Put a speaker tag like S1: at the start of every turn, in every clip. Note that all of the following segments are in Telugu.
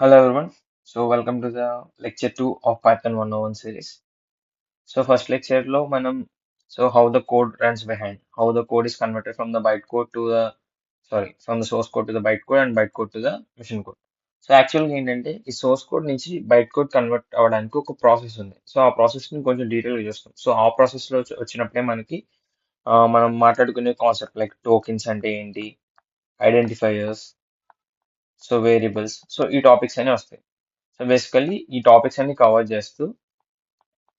S1: Hello everyone. So welcome to the lecture 2 of Python 101 series. So first lecture lo manam how the code runs behind, how the code is converted from the bytecode to the from the source code to the bytecode and bytecode to the machine code. So యాక్చువల్గా ఏంటంటే ఈ సోర్స్ కోడ్ నుంచి బైట్ కోడ్ కన్వర్ట్ అవ్వడానికి ఒక ప్రాసెస్ ఉంది. సో ఆ ప్రాసెస్ ని కొంచెం డీటెయిల్గా చూస్తాం. సో ఆ ప్రాసెస్ లో వచ్చినప్పుడే మనకి మనం మాట్లాడుకునే కాన్సెప్ట్ లైక్ టోకెన్స్ అంటే ఏంటి, ఐడెంటిఫైయర్స్, సో వేరియబుల్స్, సో ఈ టాపిక్స్ అన్ని వస్తాయి. సో బేసికల్లీ ఈ టాపిక్స్ అన్ని కవర్ చేస్తూ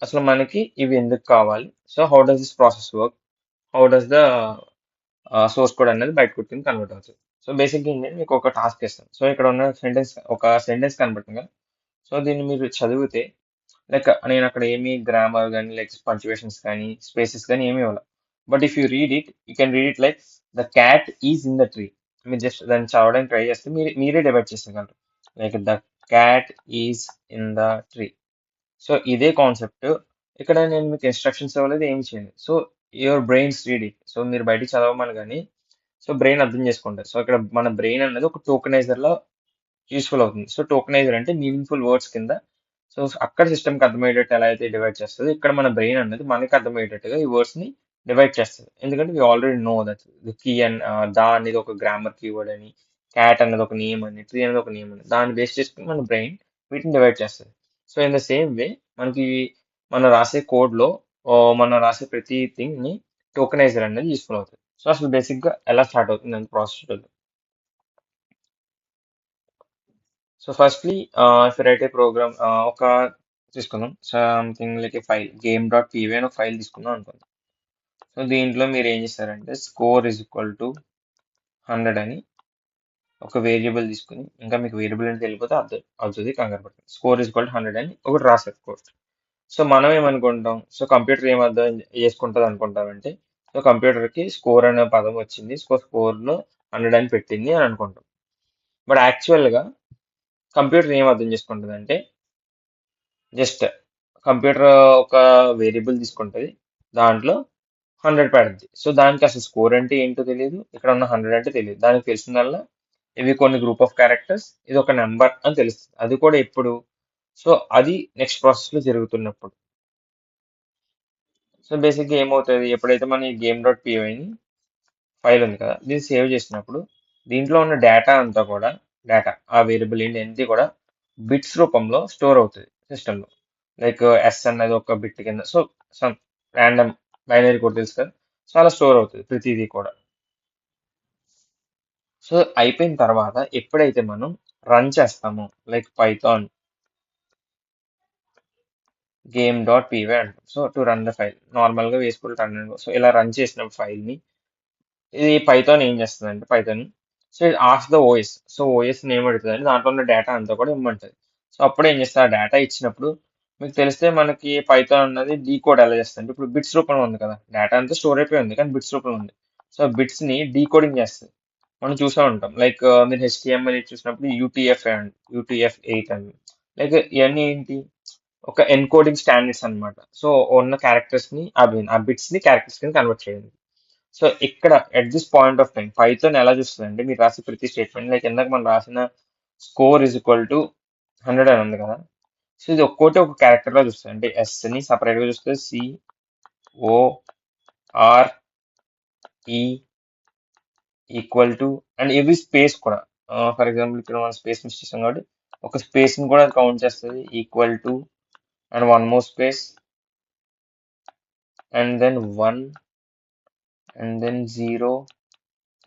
S1: అసలు మనకి ఇవి ఎందుకు కావాలి, so how does this process work, how does the source code అనేది బయట కొట్టుకుని కన్వర్ట్ అవుతుంది. సో బేసిక్గా ఏంటంటే మీకు ఒక టాస్క్ ఇస్తాను. సో ఇక్కడ ఉన్న సెంటెన్స్ కనబడుతుంది. సో దీన్ని మీరు చదివితే లైక్ నేను అక్కడ ఏమి గ్రామర్ కానీ లైక్ పంచువేషన్స్ కానీ స్పేసెస్ కానీ ఏమి ఇవ్వాలి. But if you read it, you can read it like the cat is in the tree. మీరు జస్ట్ దాన్ని చదవడానికి ట్రై చేస్తే మీరే డివైడ్ చేసేయగలరు. Like the cat is in the tree. So ఇదే కాన్సెప్ట్ ఇక్కడ నేను మీకు ఇన్స్ట్రక్షన్స్ ఇవ్వలేదు, ఏం చేయలేదు. So your brains read it. So మీరు బయటికి చదవమని కానీ సో బ్రెయిన్ అర్థం చేసుకుంటారు. సో ఇక్కడ మన బ్రెయిన్ అనేది ఒక టోకనైజర్ లో యూస్ఫుల్ అవుతుంది. సో టోకనైజర్ అంటే మీనింగ్ఫుల్ వర్డ్స్ కింద. సో అక్కడ సిస్టమ్కి అర్థమయ్యేటట్టు ఎలా అయితే డివైడ్ చేస్తుంది, ఇక్కడ మన బ్రెయిన్ అనేది మనకి అర్థమయ్యేటట్టుగా ఈ వర్డ్స్ ని డివైడ్ చేస్తుంది. ఎందుకంటే we already know that key and the అనేది ఒక గ్రామర్ కీవర్డ్ అని, క్యాట్ అనేది ఒక నేమ్ అని, ట్రీ అనేది ఒక నేమ్ అని, దాన్ని బేస్ చేసుకుని మన బ్రెయిన్ వీటిని డివైడ్ చేస్తుంది. So in the same way మనకి మనం రాసే కోడ్ లో మనం రాసే ప్రతి థింగ్ ని టోకనైజర్ అనేది యూస్ఫుల్ అవుతుంది. సో అసలు బేసిక్ గా ఎలా స్టార్ట్ అవుతుంది అంత process. So firstly if write a program ఒక తీసుకుందాం, something like a file game dot PV అని ఒక ఫైల్ తీసుకుందాం అనుకుందాం. సో దీంట్లో మీరు ఏం చేస్తారంటే స్కోర్ ఇస్ ఈక్వల్ టు 100 అని ఒక వేరియబుల్ తీసుకుని, ఇంకా మీకు వేరియబుల్ అంటే తెలియకపోతే అర్థం అవుతుంది, కంగారు పడుతుంది. స్కోర్ ఇస్ ఈక్వల్ టు 100 అని ఒకటి రాస్తారు కోడ్. సో మనం ఏమనుకుంటాం, సో కంప్యూటర్ ఏం అర్థం చేసుకుంటుంది అనుకుంటామంటే, సో కంప్యూటర్ కి స్కోర్ అనే పదం వచ్చింది, సో స్కోర్ లో 100 అని పెట్టింది అని అనుకుంటాం. బట్ యాక్చువల్ గా కంప్యూటర్ ఏం అర్థం చేసుకుంటుంది అంటే జస్ట్ కంప్యూటర్ ఒక వేరియబుల్ తీసుకుంటది, దాంట్లో 100 పెడుద్ది. సో దానికి అసలు స్కోర్ అంటే ఏంటో తెలియదు, ఇక్కడ ఉన్న 100 అంటే తెలియదు. దానికి తెలిసిందల్లా ఇవి కొన్ని గ్రూప్ ఆఫ్ క్యారెక్టర్స్, ఇది ఒక నెంబర్ అని తెలుస్తుంది. అది కూడా ఎప్పుడు, సో అది నెక్స్ట్ ప్రాసెస్ లో జరుగుతున్నప్పుడు. సో బేసిక్గా ఏమవుతుంది, ఎప్పుడైతే మన ఈ గేమ్ డాట్ పివైని ఫైల్ ఉంది కదా, దీన్ని సేవ్ చేసినప్పుడు దీంట్లో ఉన్న డేటా అంతా కూడా, డేటా ఆ వేరియబుల్ ఏంటి కూడా బిట్స్ రూపంలో స్టోర్ అవుతుంది సిస్టంలో. లైక్ ఎస్ అన్నది ఒక బిట్ కింద, so some random binary code తెలుసు కదా, సో అలా స్టోర్ అవుతుంది ప్రతిదీ కూడా. సో అయిపోయిన తర్వాత ఎప్పుడైతే మనం రన్ చేస్తామో like Python game dot PY అంటాం. So to run the file normal గా వేసుకుంటూ రన్. సో ఇలా రన్ చేసిన ఫైల్ ని ఇది పైథాన్ ఏం చేస్తుందంటే పైథాన్, సో ఇది as the OS. So OS name అడుగుతుంది, దాంట్లో ఉన్న డేటా అంతా కూడా ఇమ్మంటుంది. సో అప్పుడు ఏం చేస్తుంది, ఆ డేటా ఇచ్చినప్పుడు మీకు తెలిస్తే మనకి పైథాన్ అన్నది డీకోడ్ ఎలా చేస్తుంది. ఇప్పుడు బిట్స్ రూపంలో ఉంది కదా, డేటా అంతా స్టోర్ అయిపోయి ఉంది కానీ బిట్స్ రూపంలో ఉంది. సో బిట్స్ ని డీకోడింగ్ చేస్తుంది. మనం చూసే ఉంటాం లైక్ మీరు హెచ్టిఎంఎల్ చూసినప్పుడు యూటీఎఫ్ అండ్ యూటీఎఫ్ 8 అని, లైక్ ఇవన్నీ ఏంటి, ఒక ఎన్కోడింగ్ స్టాండర్డ్స్ అన్నమాట. సో ఉన్న క్యారెక్టర్స్ ని ఆ బిట్స్ ని క్యారెక్టర్స్ కింద కన్వర్ట్ చేయండి. సో ఇక్కడ at this point of time Python ఎలా చూస్తుందంటే, మీరు రాసే ప్రతి స్టేట్మెంట్ లైక్ ఇందాక మనం రాసిన స్కోర్ ఇస్ ఈక్వల్ టు 100 అని ఉంది కదా, సో ఇది ఒక్కోటి ఒక క్యారెక్టర్ లా చూస్తుంది. అంటే ఎస్ ని సపరేట్ గా చూస్తుంది, CORE equal to and every space కూడా. ఫర్ ఎగ్జాంపుల్ ఇక్కడ మనం స్పేస్ మిస్ చేసాం కాబట్టి ఒక స్పేస్ ని కూడా కౌంట్ చేస్తుంది, equal to and one more space and then 1 and then 0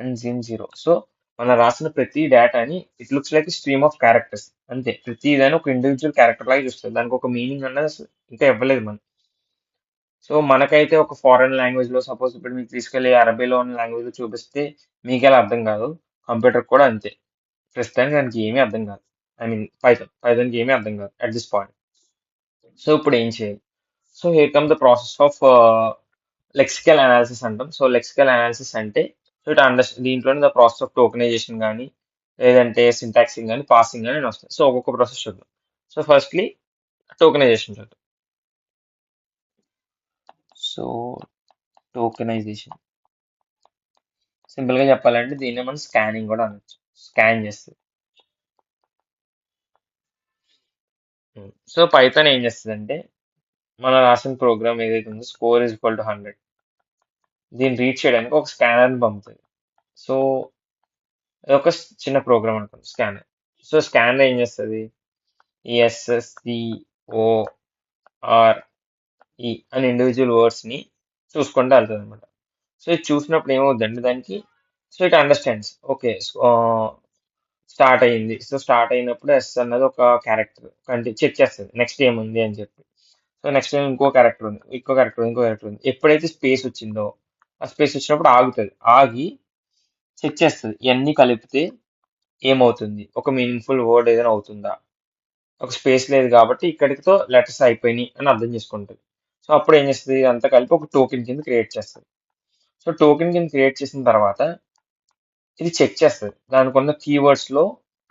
S1: and then 0. So మనం రాసిన ప్రతి డేటాని it looks like stream of characters. అంతే, ప్రతి దాని ఒక ఇండివిజువల్ క్యారెక్టర్ లాగా చూస్తుంది, దానికి ఒక మీనింగ్ అన్నది అసలు ఇంకా ఇవ్వలేదు మనం. సో మనకైతే ఒక ఫారెన్ లాంగ్వేజ్ లో సపోజ్ ఇప్పుడు మీకు తీసుకెళ్లి అరబీలో ఉన్న లాంగ్వేజ్ లో చూపిస్తే మీకెలా అర్థం కాదు, కంప్యూటర్ కూడా అంతే. ప్రస్తుతానికి దానికి ఏమీ అర్థం కాదు. ఐ మీన్ పైథాన్కి ఏమీ అర్థం కాదు అట్ దిస్ పాయింట్. సో ఇప్పుడు ఏం చేయాలి, so here come the process of lexical analysis అంటాం. సో లెక్సికల్ అనాలిసిస్ అంటే సో ఇట్ దీంట్లోనే ద ప్రాసెస్ ఆఫ్ టోకనైజేషన్ కానీ లేదంటే సింటాక్సింగ్ కానీ పాసింగ్ కానీ వస్తాయి. సో ఒక్కొక్క ప్రాసెస్ చూద్దాం. సో ఫస్ట్లీ టోకనైజేషన్ చూద్దాం. సో టోకెనైజేషన్ సింపుల్ గా చెప్పాలంటే దీన్ని మనం స్కానింగ్ కూడా అనొచ్చు. స్కాన్ చేస్తుంది. సో పైథాన్ ఏం చేస్తుందంటే మనం రాసిన ప్రోగ్రామ్ ఏదైతే ఉందో స్కోర్ ఈజ్ ఈక్వల్ టు 100 దీన్ని రీడ్ చేయడానికి ఒక స్కానర్ని పంపుతుంది. సో అదొక చిన్న ప్రోగ్రామ్ అనుకోండి స్కానర్. సో స్కానర్ ఏం చేస్తుంది ESSCORE అని ఇండివిజువల్ వర్డ్స్ని చూసుకుంటూ వెళ్తుంది అనమాట. సో ఇది చూసినప్పుడు ఏమవుతుందంటే దానికి so it understands okay start అయ్యింది. సో స్టార్ట్ అయినప్పుడు ఎస్ అన్నది ఒక క్యారెక్టర్ చెక్ చేస్తుంది నెక్స్ట్ ఏముంది అని చెప్పి. సో నెక్స్ట్ ఇంకో క్యారెక్టర్ ఉంది, ఇంకో క్యారెక్టర్ ఉంది. ఎప్పుడైతే స్పేస్ వచ్చిందో ఆ స్పేస్ వచ్చినప్పుడు ఆగుతుంది. ఆగి చెక్ చేస్తుంది ఇవన్నీ కలిపితే ఏమవుతుంది, ఒక మీనింగ్ఫుల్ వర్డ్ ఏదైనా అవుతుందా. ఒక స్పేస్ లేదు కాబట్టి ఇక్కడితో లెటర్స్ అయిపోయినాయి అని అర్థం చేసుకుంటుంది. సో అప్పుడు ఏం చేస్తుంది, ఇదంతా కలిపి ఒక టోకెన్ కింద క్రియేట్ చేస్తుంది. సో టోకెన్ కింద క్రియేట్ చేసిన తర్వాత ఇది చెక్ చేస్తుంది దానికి ఉన్న కీవర్డ్స్ లో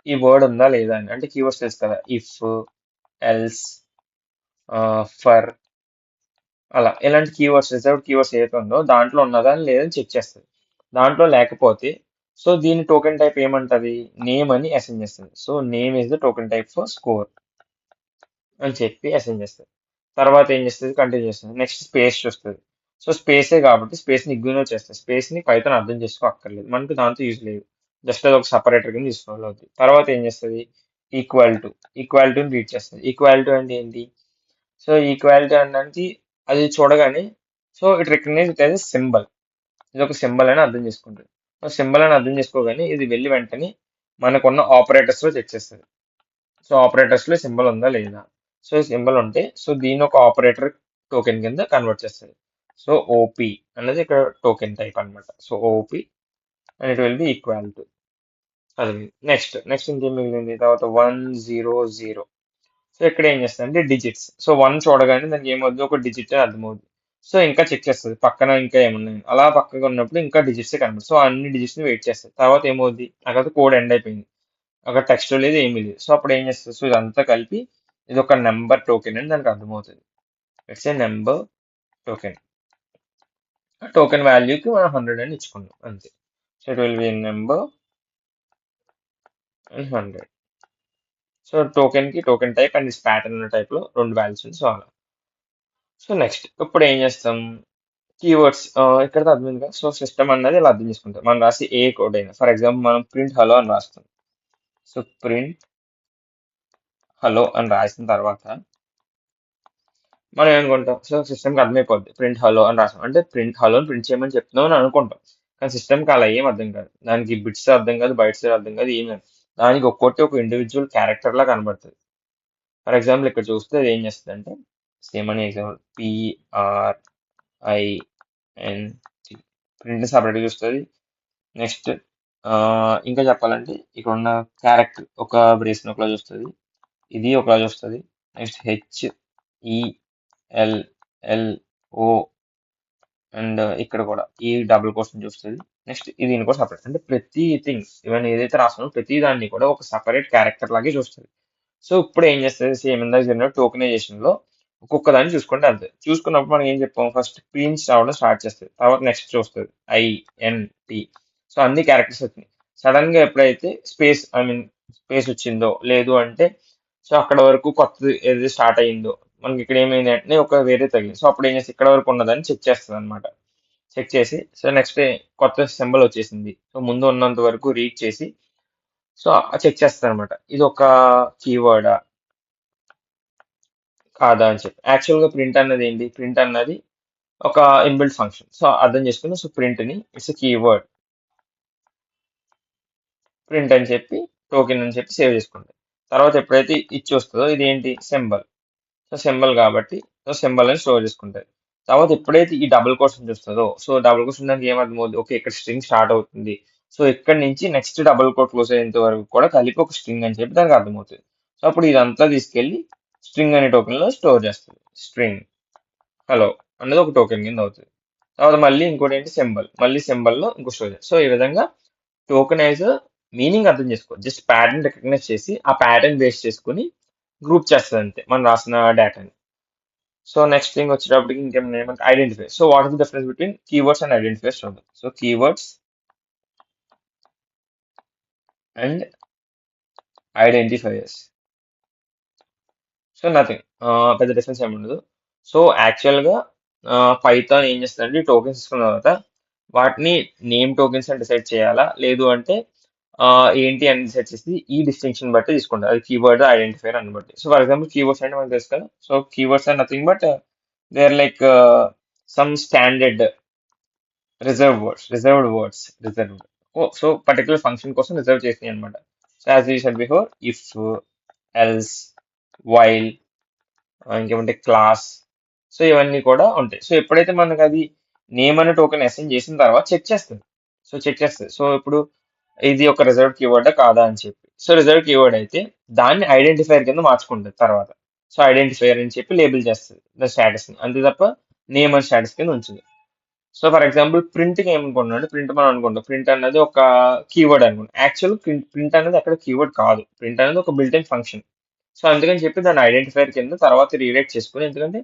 S1: ఈ వర్డ్ ఉందా లేదా అని. అంటే కీవర్డ్స్ తెలుసు కదా, ఇఫ్, ఎల్స్, ఫర్, అలా ఇలాంటి కీవర్డ్స్ రిజర్వ్డ్ కీవర్డ్స్ ఏదైతే ఉందో దాంట్లో ఉన్నదా లేదని చెక్ చేస్తుంది. దాంట్లో లేకపోతే సో దీని టోకెన్ టైప్ ఏమంటది, నేమ్ అని అసైన్ చేస్తుంది. So name is the token type for score అని చెప్పి అసైన్ చేస్తుంది. తర్వాత ఏం చేస్తుంది, కంటిన్యూ చేస్తుంది. నెక్స్ట్ స్పేస్ చూస్తుంది. సో స్పేసే కాబట్టి స్పేస్ని ఇగ్నోర్ చేస్తుంది. స్పేస్ని పైథాన్ అర్థం చేసుకో అక్కర్లేదు, మనకు దాంతో యూజ్ లేదు. జస్ట్ అది ఒక సపరేటర్ కింద తీసుకోవాలి అవుతుంది. తర్వాత ఏం చేస్తుంది, ఈక్వల్ టు ఈక్వాలిటీని రీడ్ చేస్తుంది. ఈక్వాలిటీ అంటే ఏంటి, సో ఈక్వాలిటీ అనడానికి అది చూడగానే so it recognize it as symbol, ఇది ఒక సింబల్ అని అర్థం చేసుకుంటుంది. సో సింబల్ అని అర్థం చేసుకోగానే ఇది వెళ్ళి వెంటనే మనకున్న ఆపరేటర్స్ లో చెక్ చేస్తుంది. సో ఆపరేటర్స్ లో సింబల్ ఉందా లేదా. సో సింబల్ ఉంటే సో దీన్ని ఒక ఆపరేటర్ టోకెన్ కింద కన్వర్ట్ చేస్తుంది. సో ఓపీ అనేది ఇక్కడ టోకెన్ టైప్ అన్నమాట. So OP and it will B equal to అది. నెక్స్ట్ ఇంకేం మిగిలింది, తర్వాత 100. సో ఇక్కడ ఏం చేస్తుంది అంటే డిజిట్స్. సో 1 చూడగానే దానికి ఏమవుతుంది, ఒక డిజిట్ అర్థమవుతుంది. సో ఇంకా చెక్ చేస్తుంది పక్కన ఇంకా ఏమున్నాయి, అలా పక్కగా ఉన్నప్పుడు ఇంకా డిజిట్స్ కనబడుతుంది. సో అన్ని డిజిట్స్ ని వెయిట్ చేస్తుంది. తర్వాత ఏమవుద్ది, అక్కడ కోడ్ ఎండ్ అయిపోయింది, అక్కడ టెక్స్ట్ లేదు ఏమీ లేదు. సో అప్పుడు ఏం చేస్తుంది, సో ఇదంతా కలిపి ఇది ఒక నెంబర్ టోకెన్ అని దానికి అర్థమవుతుంది. It's a number token. Token వాల్యూకి మనం 100 అని ఇచ్చుకున్నాం అంతే. So it will be number and 100. So token కి టోకెన్ టైప్ అండ్ ప్యాటర్న్ అనే టైప్ లో రెండు వాల్యూస్ ఉంది. సో అలా. సో నెక్స్ట్ ఇప్పుడు ఏం చేస్తాం, కీవర్డ్స్ ఇక్కడ అర్థమైంది కదా. సో సిస్టమ్ అన్నది ఇలా అర్థం చేసుకుంటాం. మనం రాసి ఏ కోడ్ అయినా, ఫర్ ఎగ్జాంపుల్ మనం ప్రింట్ హలో అని రాస్తాం. సో ప్రింట్ హలో అని రాసిన తర్వాత మనం ఏమనుకుంటాం, సో సిస్టమ్కి అర్థమైపోద్ది ప్రింట్ హలో అని రాసాం అంటే ప్రింట్ హలో అని ప్రింట్ చేయమని చెప్తున్నాం అని అనుకుంటాం. కానీ సిస్టమ్కి అలా ఏం అర్థం కాదు, దానికి బిట్స్ అర్థం కాదు, బైట్స్ అర్థం కాదు, ఏం కాదు. దానికి ఒక్కొక్కటి ఒక ఇండివిజువల్ క్యారెక్టర్ లా కనబడుతుంది. ఫర్ ఎగ్జాంపుల్ ఇక్కడ చూస్తే అది ఏం చేస్తుంది అంటే సేమ్ అని ఎగ్జాంపుల్ PRINT ప్రింట్ సపరేట్గా చూస్తుంది. నెక్స్ట్ ఇంకా చెప్పాలంటే ఇక్కడ ఉన్న క్యారెక్టర్ ఒక బ్రేస్ ఒకలా చూస్తుంది, ఇది ఒకలా చూస్తుంది. నెక్స్ట్ HELLO అండ్ ఇక్కడ కూడా ఈ డబుల్ కోర్స్ చూస్తుంది. నెక్స్ట్ ఇది కూడా సపరేట్, అంటే ప్రతి థింగ్ ఇవన్నీ ఏదైతే రాస్తున్నామో ప్రతి దాన్ని కూడా ఒక సపరేట్ క్యారెక్టర్ లాగే చూస్తుంది. సో ఇప్పుడు ఏం చేస్తుంది, సేమ్ ఇందాక జరిగిన టోకెనైజేషన్ లో ఒక్కొక్క దాన్ని చూసుకుంటే వెళ్తుంది. చూసుకున్నప్పుడు మనం ఏం చెప్పాం, ఫస్ట్ ప్రింట్స్ రావడం స్టార్ట్ చేస్తుంది, తర్వాత నెక్స్ట్ చూస్తుంది INT. సో అన్ని క్యారెక్టర్స్ వచ్చినాయి. సడన్ గా ఎప్పుడైతే స్పేస్ వచ్చిందో లేదు అంటే సో అక్కడ వరకు కొత్తది ఏది స్టార్ట్ అయ్యిందో మనకి ఇక్కడ ఏమైంది అంటే ఒక వేరే తగిలింది. సో అప్పుడు ఏం చేసి ఇక్కడ వరకు ఉన్నదని చెక్ చేస్తుంది అనమాట. చెక్ చేసి సో నెక్స్ట్ కొత్త సింబల్ వచ్చేసింది, సో ముందు ఉన్నంత వరకు రీడ్ చేసి సో చెక్ చేస్తుంది అనమాట, ఇది ఒక కీవర్డా కాదా అని చెప్పి. యాక్చువల్ గా ప్రింట్ అన్నది ఏంటి, ప్రింట్ అన్నది ఒక ఇన్బిల్ట్ ఫంక్షన్. సో అర్థం చేసుకుని సో ప్రింట్ ని ఇట్స్ కీవర్డ్ ప్రింట్ అని చెప్పి టోకెన్ అని చెప్పి సేవ్ చేసుకుంటాం. తర్వాత ఎప్పుడైతే ఇచ్చి వస్తుందో ఇది ఏంటి సింబల్, సో సింబల్ కాబట్టి సో సింబల్ అని స్టోర్ చేసుకుంటుంది. తర్వాత ఎప్పుడైతే ఈ డబుల్ కోట్స్ వస్తుందో సో డబుల్ కోట్స్ దానికి ఏమర్థమవుతుంది, ఓకే ఇక్కడ స్ట్రింగ్ స్టార్ట్ అవుతుంది, సో ఇక్కడ నుంచి నెక్స్ట్ డబుల్ కోట్ క్లోజ్ అయ్యేంత వరకు కూడా కలిపి ఒక స్ట్రింగ్ అని చెప్పి దానికి అర్థమవుతుంది. సో అప్పుడు ఇదంతా తీసుకెళ్లి స్ట్రింగ్ అనే టోకెన్ లో స్టోర్ చేస్తుంది. స్ట్రింగ్ హలో అనేది ఒక టోకెన్ కింద అవుతుంది. తర్వాత మళ్ళీ ఇంకోటి ఏంటి సింబల్, మళ్ళీ సింబల్ లో ఇంకో స్టోర్. సో ఈ విధంగా టోకెనైజర్ మీనింగ్ అర్థం చేసుకో, జస్ట్ ప్యాటర్న్ రికగ్నైజ్ చేసి ఆ ప్యాటర్న్ బేస్ చేసుకుని గ్రూప్ చేస్తుంది అంతే మనం రాసిన డేటాని. సో నెక్స్ట్ థింగ్ వచ్చేటప్పటికి ఇంకేమైనా identify. So what is the difference between keywords and identifiers చూద్దాం. So keywords and identifiers. So nothing, పెద్ద డిఫరెన్స్ ఏమి ఉండదు. సో యాక్చువల్గా పైథాన్ ఏం చేస్తుందంటే టోకెన్స్ తీసుకున్న తర్వాత వాటిని నేమ్ టోకెన్స్ అని డిసైడ్ చేయాలా, లేదు అంటే ఏంటి అని డిసైడ్ చేసి ఈ డిస్టింక్షన్ బట్టి తీసుకుంటారు. అది కీవర్డ్ ఐడెంటిఫైర్ అని బట్టి. సో ఫర్ ఎగ్జాంపుల్ కీవర్డ్స్ అంటే మనకు తెలుసు కదా. So keywords are nothing but they are like some standard reserved. So particular function కోసం రిజర్వ్ చేసినాయి అనమాట. So as you said before, if, else, while, ఇంకేమంటే క్లాస్. సో ఇవన్నీ కూడా ఉంటాయి. సో ఎప్పుడైతే మనకు అది నేమ్ అనే టోకెన్ అసైన్ చేసిన తర్వాత చెక్ చేస్తుంది. సో ఇప్పుడు ఇది ఒక రిజర్వ్ కీవర్డ్ కాదా అని చెప్పి. సో రిజర్వ్ కీవర్డ్ అయితే దాన్ని ఐడెంటిఫైర్ కింద మార్చుకుంటుంది తర్వాత. సో ఐడెంటిఫైర్ అని చెప్పి లేబుల్ చేస్తుంది ద స్టేటస్ ని, అంతే తప్ప నేమ్ అండ్ స్టేటస్ కింద ఉంచుంది. సో ఫర్ ఎగ్జాంపుల్ ప్రింట్ కి ఏమనుకుంటున్నాడు, ప్రింట్ మనం అనుకుంటాం ప్రింట్ అన్నది ఒక కీవర్డ్ అనుకుంటాం. యాక్చువల్ ప్రింట్ అనేది అక్కడ కీవర్డ్ కాదు, ప్రింట్ అనేది ఒక బిల్ట్ ఇన్ ఫంక్షన్. సో అందుకని చెప్పి దాన్ని ఐడెంటిఫైర్ కింద తర్వాత రీరైట్ చేసుకుని, ఎందుకంటే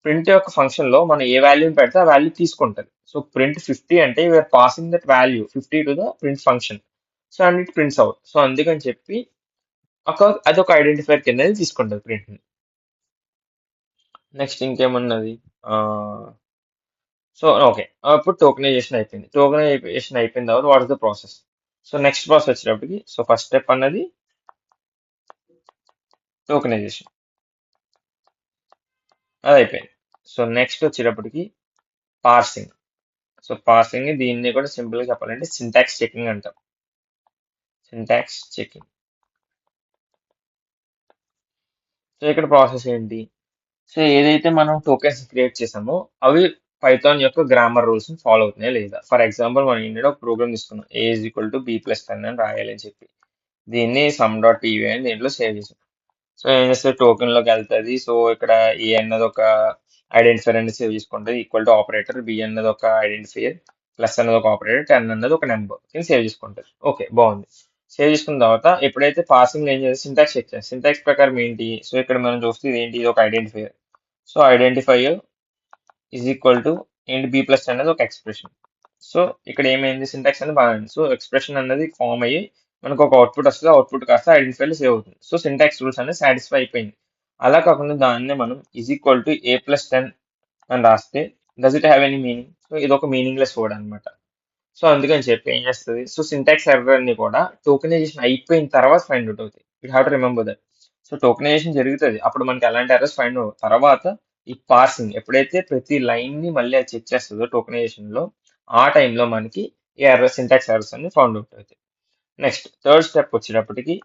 S1: ప్రింట్ యొక్క ఫంక్షన్ లో మనం ఏ వాల్యూని పెడితే ఆ వాల్యూ తీసుకుంటుంది. సో ప్రింట్ 50 అంటే we're passing that value 50 to the print function. So and it prints out. So అందుకని చెప్పి అదొక ఐడెంటిఫైర్ కింద తీసుకుంటుంది ప్రింట్ ని. నెక్స్ట్ ఇంకేమన్నది, సో ఓకే, ఇప్పుడు టోకెనైజేషన్ అయిపోయిన తర్వాత what is the process. So next process వచ్చేటప్పటికి, సో ఫస్ట్ స్టెప్ అన్నది టోకెనైజేషన్, అది అయిపోయింది. సో నెక్స్ట్ వచ్చేటప్పటికి పార్సింగ్. సో పార్సింగ్ దీన్ని కూడా సింపుల్ గా చెప్పాలంటే సింటాక్స్ చెకింగ్ అంటాం. Syntax checking. సో ఇక్కడ ప్రాసెస్ ఏంటి, సో ఏదైతే మనం టోకెన్స్ క్రియేట్ చేసామో అవి పైథాన్ యొక్క గ్రామర్ రూల్స్ ని ఫాలో అవుతున్నాయా లేదా. ఫర్ ఎగ్జాంపుల్ మనం ఏంటంటే ఒక ప్రోగ్రామ్ తీసుకున్నాం, a is equal to b plus 10 అని రాయాలి అని చెప్పి. దీన్ని సమ్ డాట్ టీవీ అని దీంట్లో సేవ్ చేసాం. సో ఏం చేస్తే టోకెన్ లోకి వెళ్తుంది. సో ఇక్కడ ఏ అన్నది ఒక ఐడెంటిఫైర్ అనేది సేవ్ చేసుకుంటుంది, ఈక్వల్ టు ఆపరేటర్, బి అన్నది ఒక ఐడెంటిఫైర్, ప్లస్ అన్నది ఒక ఆపరేటర్, 10 అన్నది ఒక నెంబర్ సేవ్ చేసుకుంటుంది. ఓకే బాగుంది. సేవ్ చేసుకున్న తర్వాత ఎప్పుడైతే పాసింగ్ ఏం చేస్తే సింటాక్స్ చెక్ చేయాలి. సింటాక్స్ ప్రకారం ఏంటి, సో ఇక్కడ మనం చూస్తే ఇది ఏంటి, ఇది ఒక identifier. So identifier is equal to ఏంటి, బి ప్లస్ అనేది ఒక ఎక్స్ప్రెషన్. సో ఇక్కడ ఏమైంది, సింటాక్స్ అనేది బాగా, సో ఎక్స్ప్రెషన్ అనేది ఫామ్ అయ్యి మనకు ఒక అవుట్పుట్ వస్తుంది, అవుట్పుట్ కాస్త ఐడెంటిఫైర్ సేవ్ అవుతుంది. సో సింటాక్స్ రూల్స్ అనేది సాటిస్ఫై అయిపోయింది. అలా కాకుండా దాన్నే మనం is equal to A plus 10 అని రాస్తే does it have any meaning. So ఇది ఒక మీనింగ్లెస్ వర్డ్ అనమాట. సో అందుకని చెప్పి ఏం చేస్తుంది, సో సింటాక్స్ ఎర్రర్ అన్ని కూడా టోకెనైజేషన్ అయిపోయిన తర్వాత ఫైండ్ అవుట్ అవుతాయి. You have to remember that. So tokenization జరుగుతుంది, అప్పుడు మనకి ఎలాంటి ఎర్రర్స్ ఫైండ్ అవుతాయి. తర్వాత ఈ పార్సింగ్ ఎప్పుడైతే ప్రతి లైన్ ని మళ్ళీ అది చెక్ చేస్తుందో టోకెనైజేషన్ లో, ఆ టైంలో మనకి ఈ ఎర్రర్ సింటాక్స్ ఎర్రర్స్ అన్ని ఫౌండ్ అవుట్ అవుతాయి. నెక్స్ట్ థర్డ్ స్టెప్ వచ్చేటప్పటికి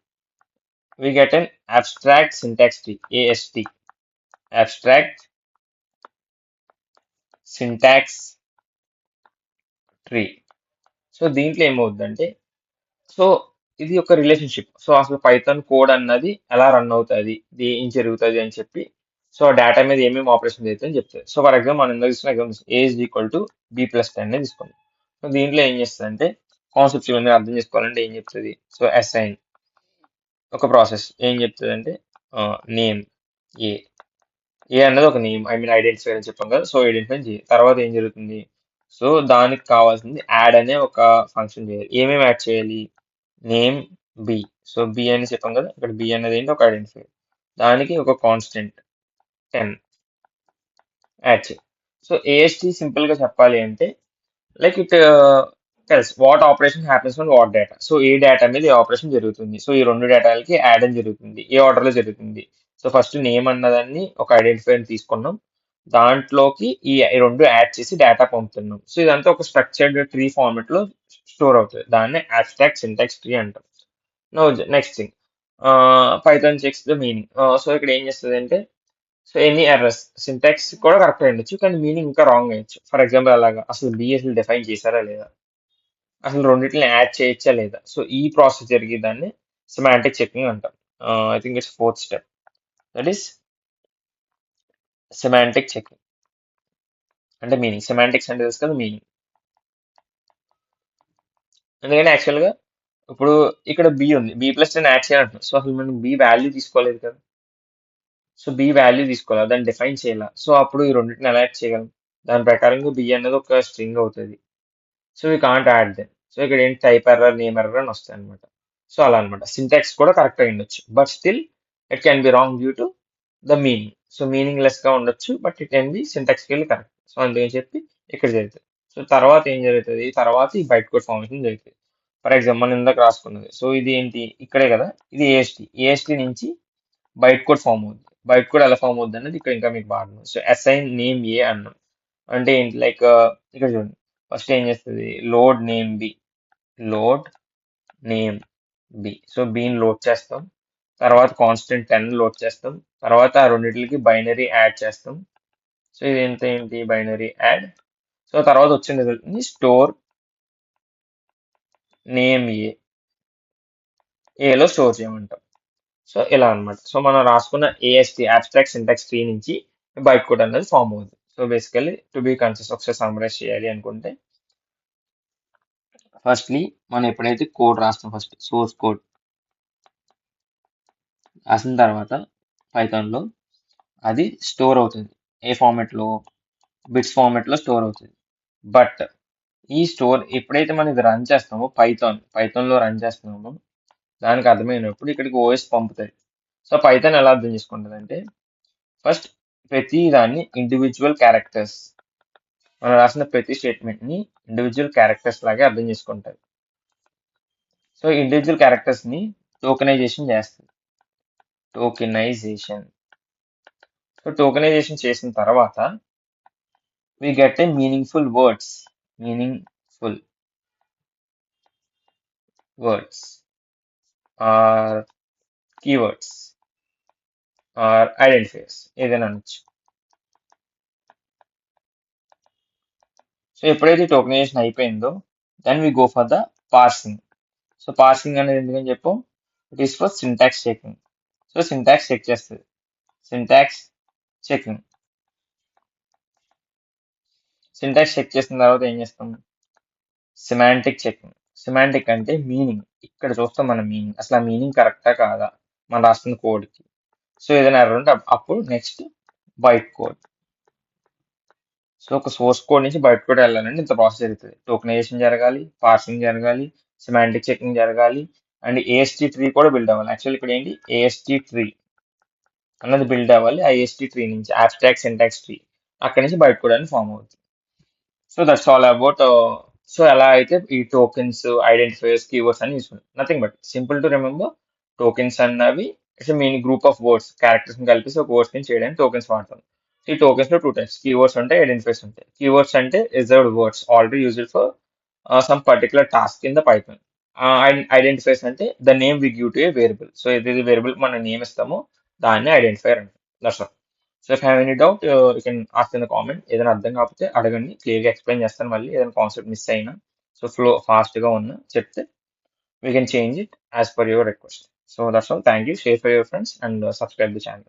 S1: we get an abstract syntax tree, AST, abstract syntax tree. So దీంట్లో ఏమవుతుందంటే, సో ఇది ఒక రిలేషన్షిప్. సో అసలు పైథాన్ కోడ్ అన్నది ఎలా రన్ అవుతుంది, ఇది ఏం జరుగుతుంది అని చెప్పి, సో ఆ డేటా మీద ఏమేమి ఆపరేషన్ అవుతుంది అని చెప్తుంది. సో ఫర్ ఎగ్జాంపుల్ మనం ఇందాక తీసుకున్న example A is equal to b plus 10 తీసుకుంది. సో దీంట్లో ఏం చేస్తుంది అంటే, కాన్సెప్ట్స్ ఇవన్నీ అర్థం చేసుకోవాలంటే ఏం చెప్తుంది, సో అసైన్ ఒక ప్రాసెస్ ఏం చెప్తుంది అంటే, నేమ్ ఏ, ఏ అన్నది ఒక నేమ్, ఐ మీన్ ఐడెంటిఫైర్ అని చెప్పాం కదా. సో ఐడెంటిఫై చేయాలి, తర్వాత ఏం జరుగుతుంది, సో దానికి కావాల్సింది యాడ్ అనే ఒక ఫంక్షన్ చేయాలి. ఏమేమి యాడ్ చేయాలి, నేమ్ బి. సో బి అని చెప్పాం కదా, ఇక్కడ బి అనేది ఏంటి, ఒక ఐడెంటిఫైర్. దానికి ఒక కాన్స్టెంట్ 10 యాడ్ చేయాలి. సో ఏఎస్టి సింపుల్ గా చెప్పాలి అంటే, like it tells what operation happens on what data. So A data మీద ఏ ఆపరేషన్ జరుగుతుంది, సో ఈ రెండు డేటాలకి యాడ్ అని జరుగుతుంది, ఏ ఆర్డర్ లో జరుగుతుంది. సో ఫస్ట్ నేమ్ అన్నదాన్ని ఒక ఐడెంటిఫైర్ తీసుకున్నాం, దాంట్లోకి ఈ రెండు యాడ్ చేసి డేటా పంపుతున్నాం. సో ఇదంతా ఒక స్ట్రక్చర్డ్ ట్రీ ఫార్మెట్ లో స్టోర్ అవుతుంది, దాన్ని అబ్స్ట్రాక్ట్ సింటాక్స్ ట్రీ అంటాం. No next thing, Python checks the meaning. So ఇక్కడ ఏం చేస్తుంది అంటే, సో ఎనీ ఎర్రర్స్, సింటాక్స్ కూడా కరెక్ట్ ఉండొచ్చు కానీ మీనింగ్ ఇంకా రాంగ్ అయ్యొచ్చు. ఫర్ ఎగ్జాంపుల్ అలాగా అసలు బి అసలు డిఫైన్ చేశారా లేదా, అసలు రెండింటిని యాడ్ చేయొచ్చా లేదా. సో ఈ ప్రాసెస్ జరిగే దాన్ని సెమాంటిక్ చెకింగ్ అంటాం. I think it's fourth step, that is semantic checking. అంటే మీనింగ్, సెమాంటిక్స్ అంటే తెలుసు కదా, మీనింగ్. ఎందుకంటే యాక్చువల్గా ఇప్పుడు ఇక్కడ బి ఉంది, బి ప్లస్ 10 యాడ్ చేయాలంటున్నాం. సో అసలు మనం బి వాల్యూ తీసుకోలేదు కదా. సో బి వాల్యూ తీసుకోవాలి, దాన్ని డిఫైన్ చేయాలి. సో అప్పుడు ఈ రెండింటిని ఎలా యాడ్ చేయగలం, దాని ప్రకారంగా బి అనేది ఒక స్ట్రింగ్ అవుతుంది. So we can't add then. So ఇక్కడ ఏంటి, టైప్ ఎర్రర్, నేమ్ ఎర్రర్ అని వస్తాయి అనమాట. సో అలా అనమాట. సింటాక్స్ కూడా కరెక్ట్ అయి ఉండొచ్చు, but still it can be wrong due to the meaning. So meaningless గా ఉండొచ్చు, but it can be syntactically correct. So అందుకని చెప్పి ఇక్కడ జరుగుతుంది. సో తర్వాత ఏం జరుగుతుంది, తర్వాత ఈ బైట్ కోడ్ ఫార్మేషన్ జరుగుతుంది. ఫర్ ఎగ్జాంపుల్ మనం ఇందాక రాసుకున్నది, సో ఇది ఏంటి ఇక్కడే కదా, ఇది ఏఎస్టీ నుంచి బైట్ కోడ్ ఫామ్ అవుతుంది. బైట్ కోడ్ ఎలా ఫామ్ అవుతుంది అనేది ఇక్కడ ఇంకా మీకు బాగా. సో అసైన్ నేమ్ ఏ అన్నాం అంటే ఏంటి, లైక్ ఇక్కడ చూడండి, ఫస్ట్ ఏం చేస్తుంది, లోడ్ నేమ్ బి. సో బీని లోడ్ చేస్తాం, తర్వాత కాన్స్టెంట్ 10 లోడ్ చేస్తాం, తర్వాత ఆ రెండింటికి బైనరీ యాడ్ చేస్తాం. సో ఇది ఏంటి బైనరీ యాడ్. సో తర్వాత వచ్చిన రిజల్ట్ ని స్టోర్ నేమ్ ఏలో స్టోర్ చేయమంటాం. సో ఇలా అన్నమాట. సో మనం రాసుకున్న ఏఎస్టీ అబ్స్ట్రాక్ట్ సింటాక్స్ ట్రీ నుంచి బైట్ కోడ్ అనేది ఫామ్ అవుతుంది. So basically to be consist ఒకసారి సమ్మరైజ్ చేయాలి అనుకుంటే, ఫస్ట్లీ మనం ఎప్పుడైతే కోడ్ రాస్తాం, ఫస్ట్ సోర్స్ కోడ్ రాసిన తర్వాత పైథాన్లో అది స్టోర్ అవుతుంది. ఏ ఫార్మాట్లో, బిట్స్ ఫార్మాట్లో స్టోర్ అవుతుంది. బట్ ఈ స్టోర్ ఎప్పుడైతే మనం ఇది రన్ చేస్తామో, పైథాన్లో రన్ చేస్తున్నామో, దానికి అర్థమైనప్పుడు ఇక్కడికి ఓఎస్ పంపుతుంది. సో పైథాన్ ఎలా అర్థం చేసుకుంటుంది అంటే, ఫస్ట్ ప్రతి దాన్ని ఇండివిజువల్ క్యారెక్టర్స్, మనం రాసిన ప్రతి స్టేట్మెంట్ ని ఇండివిజువల్ క్యారెక్టర్స్ లాగే అర్థం చేసుకుంటారు. సో ఇండివిజువల్ క్యారెక్టర్స్ ని టోకెనైజేషన్ చేస్తుంది. సో టోకెనైజేషన్ చేసిన తర్వాత we get a meaningful words or keywords or identifiers ఏదైనా అనొచ్చు. సో ఎప్పుడైతే టోకెనైజేషన్ అయిపోయిందో, then we go for the parsing. So parsing అనేది ఎందుకని చెప్పాం, it is for syntax checking. So syntax check చేస్తుంది, సింటాక్స్ చెకింగ్. సింటాక్స్ చెక్ చేసిన తర్వాత ఏం చేస్తాం, సిమాంటిక్ చెకింగ్. సిమాంటిక్ అంటే మీనింగ్. ఇక్కడ చూస్తాం మన మీనింగ్, అసలు ఆ మీనింగ్ కరెక్టా కాదా మనం రాస్తున్న కోడ్కి. సో ఏదైనా ఎర్రర్ ఉంటే అప్పుడు నెక్స్ట్ బైట్ కోడ్. సో ఒక సోర్స్ కోడ్ నుంచి బైట్ కోడ్ వెళ్ళాలంటే ఇంత ప్రాసెస్ జరుగుతుంది. టోకెనైజేషన్ జరగాలి, పార్సింగ్ జరగాలి, సిమాంటిక్ చెకింగ్ జరగాలి, అండ్ ఏఎస్టీ ట్రీ కూడా బిల్డ్ అవ్వాలి. యాక్చువల్లీ ఇక్కడ ఏంటి, ఏఎస్టీ ట్రీ అన్నది బిల్డ్ అవ్వాలి. ఆ ఏఎస్టీ ట్రీ నుంచి అబ్స్ట్రాక్ట్ సింటాక్స్ ట్రీ, అక్కడి నుంచి బైట్ కోడ్ అని ఫామ్ అవుతుంది. So that's all about. So ఎలా అయితే ఈ టోకెన్స్, ఐడెంటిఫైయర్స్, కీవర్డ్స్ అని useful, nothing but simple to remember. Tokens అన్నవి it's mean group of words, characters ని కలిపి ఒక వర్డ్స్ ని చేయడానికి టోకెన్స్ వాడతాం. ఈ టోకెన్స్ లో 2 టైప్స్, కీవర్డ్స్ ఉంటాయి, ఐడెంటిఫైర్స్ ఉంటాయి. కీవర్డ్స్ అంటే reserved words already used for some particular task in the Python. Identifiers అంటే the name we give to a variable. So ఏదైతే వేరియబుల్ మనం నేమ్ ఇస్తామో దాన్ని ఐడెంటిఫైర్ అంటాం. That's all. So if have any doubt you can ask in the comment. ఏదైనా అర్థం కాకపోతే అడగండి, క్లియర్గా ఎక్స్ప్లెయిన్ చేస్తాను. మళ్ళీ ఏదైనా కాన్సెప్ట్ మిస్ అయినా, సో ఫ్లో ఫాస్ట్గా ఉన్నా చెప్తే we can change it as per your request. So that's all. Thank you. Share for your friends and subscribe the channel.